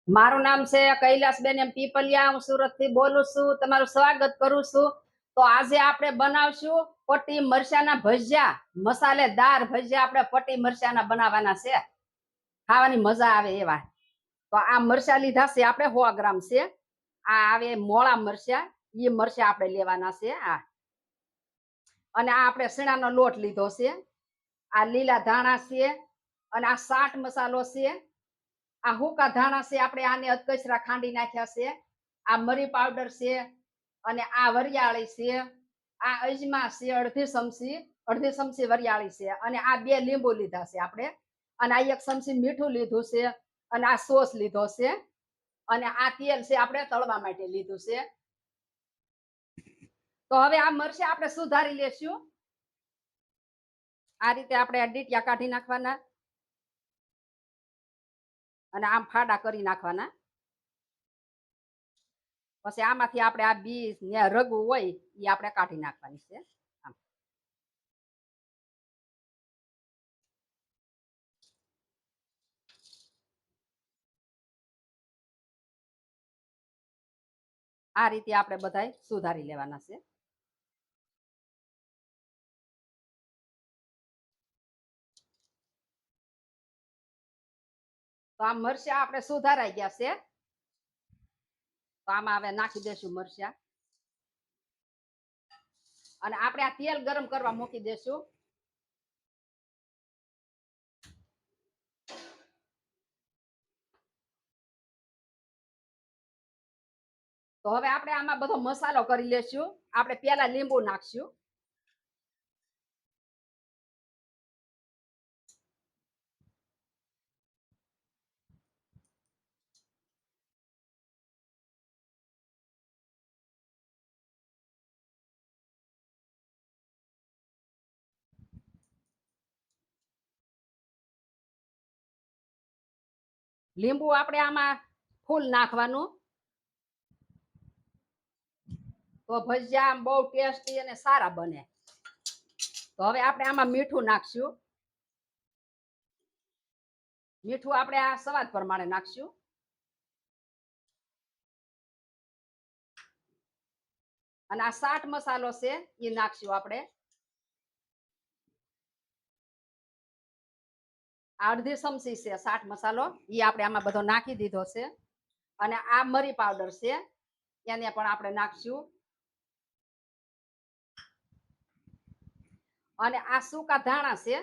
મારું નામ છે કૈલાસબેન એમ પીપલિયા. હું સુરત થી બોલું છું. તમારું સ્વાગત કરું છું. તો આજે આપણે બનાવશું પટ્ટી મરચાના ભજીયા. મસાલેદાર ભજીયા આપણે પટ્ટી મરચાના બનાવવાના છે. ખાવાની મજા આવે એવા. તો આ મરચા લીધા છે આપણે 100 ગ્રામ છે. આ આવે મોળા મરચા. એ મરચા આપણે લેવાના છે. અને આ આપણે શીણાનો લોટ લીધો છે. આ લીલા ધાણા છે. અને આ ચાટ મસાલો છે. આ હુકા ધાણા છે. આપણે આને અધકચરા ખાંડી નાખ્યા છે. આ મરી પાવડર છે. અને આ વરિયાળી છે. આ અજમા છે અડધી ચમચી વરિયાળી છે. અને આ 2 લીંબુ લીધા છે આપણે. અને આ 1 ચમચી મીઠું લીધું છે. અને આ સોસ લીધો છે. અને આ તેલ છે આપણે તળવા માટે લીધું છે. તો હવે આ મરચાં આપણે સુધારી લેશું. આ રીતે આપણે ડીટિયા કાઢી નાખવાના અને આમ ફાડા કરી નાખવાના. પછી આમાંથી આપણે આ બીજ ને રગું હોય એ આપણે કાઢી નાખવાની છે. આ રીતે આપણે બધાય સુધારી લેવાના છે. તો આ મરચાં આપણે સુધારાઈ ગયા છે. તો આમાં હવે નાખી દેશું મરચાં. અને આપણે આ તેલ ગરમ કરવા મૂકી દેશું. તો હવે આપણે આમાં બધો મસાલો કરી લેશું. આપણે પહેલા લીંબુ નાખશું. લીંબુ આપણે આમાં ફૂલ નાખવાનું. તો ભજીયા બહુ ટેસ્ટી અને સારા બને. તો હવે આપણે આમાં મીઠું નાખશું. મીઠું આપણે આ સ્વાદ પ્રમાણે નાખશું. અને આ ચાટ મસાલો છે એ નાખશું આપણે. અડધી ચમચી છે ચાટ મસાલો. એ આપણે આમાં બધો નાખી દીધો છે. અને આ મરી પાવડર છે એને પણ આપણે નાખશું. અને આ સૂકા ધાણા છે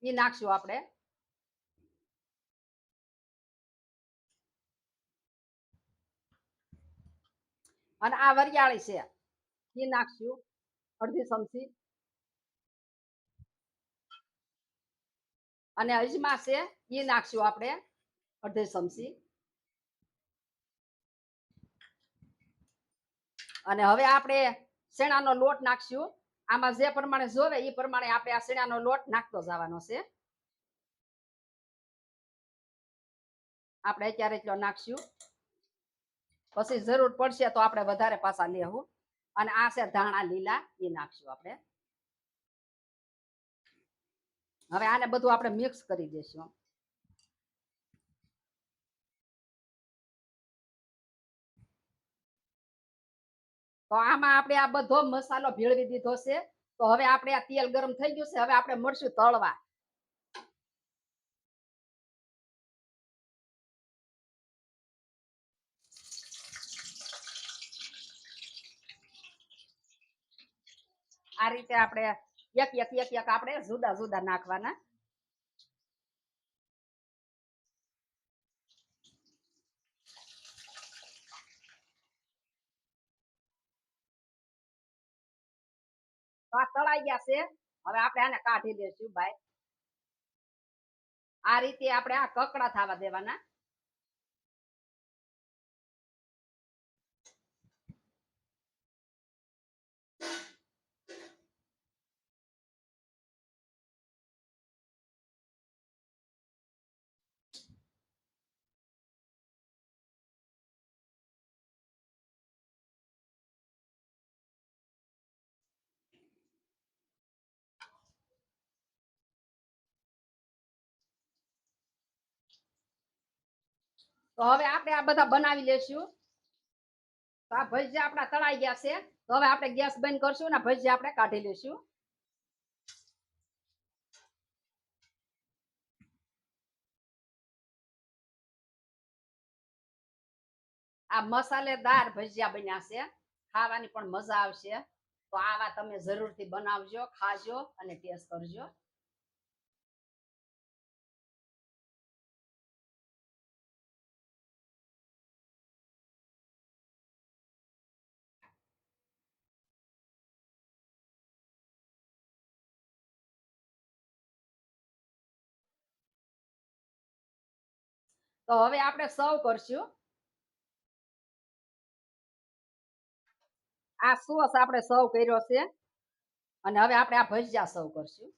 એ નાખશું આપણે. અને આ વરિયાળી છે એ નાખશું અડધી ચમચી. અને અજમા છે એ નાખશું આપણે અડધી ચમચી. અને હવે આપણે શેણાનો લોટ નાખશું. આમાં જે પ્રમાણે જોવે એ પ્રમાણે આપણે આ શેણાનો લોટ નાખતો જવાનો છે. આપણે અત્યારે એટલો નાખશું. પછી જરૂર પડશે તો આપણે વધારે પાછા લેવું. અને આ છે ધાણા લીલા એ નાખશું આપણે. હવે આને બધું આપણે મિક્સ કરી દઈશું. તો આમાં આપણે આ બધો મસાલો ભેળવી દીધો છે. તો હવે આપણે આ તેલ ગરમ થઈ ગયું છે. હવે આપણે મળશું તળવા. આ રીતે આપણે એક આપણે જુદા જુદા નાખવાના. તો આ તળાઈ ગયા છે. હવે આપણે આને કાઢી લેશું ભાઈ. આ રીતે આપણે આ કકડા થવા દેવાના. તો હવે આપણે આ બધા બનાવી લેશું. તો આ ભજીયા આપણા તળાઈ ગયા છે. તો હવે આપણે ગેસ બંધ કરશું ને ભજીયા આપણે કાઢી લેશું. આ મસાલેદાર ભજીયા બન્યા છે, ખાવાની પણ મજા આવશે. તો આવા તમે જરૂરથી બનાવજો, ખાજો અને ટેસ્ટ કરજો. તો હવે આપણે સર્વ કરશું. આ સોસ આપણે સર્વ કર્યો છે અને હવે આપણે આ ભજીયા સર્વ કરશું.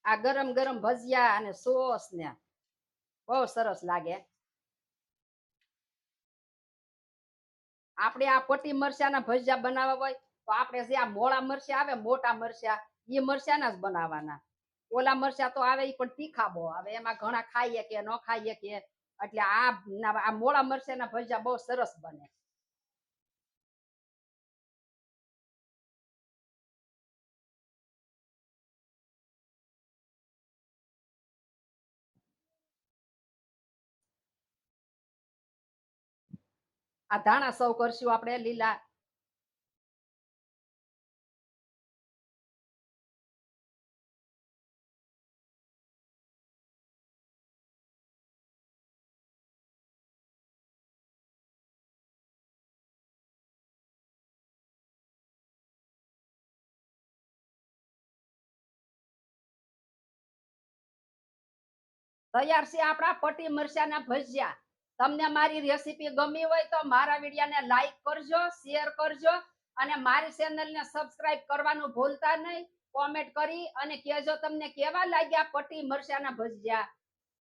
આ ગરમ ગરમ ભજીયા અને સોસ ને બહુ સરસ લાગે. આપણે આ પટ્ટી મરચાના ભજીયા બનાવવા હોય તો આપણે જે આ મોળા મરચા આવે, મોટા મરચા, એ મરચાના જ બનાવવાના. ઓલા મરચા તો આવે એ પણ તીખા બહુ આવે, એમાં ઘણા ખાઈએ કે ન ખાઈએ કે. એટલે આ મોળા મરચાના ભજીયા બહુ સરસ બને. આ ધાણા સર્વ કરશું આપણે લીલા. તૈયાર છે આપણા પટ્ટી મરચાના ભજીયા. તમને મારી રેસીપી ગમી હોય તો મારા વિડીયોને લાઈક કરજો, શેર કરજો અને મારી ચેનલને સબસ્ક્રાઇબ કરવાનું ભૂલતા નહીં. કોમેન્ટ કરી અને કહેજો તમને કેવા લાગ્યા પટ્ટી મરચાના ભજીયા.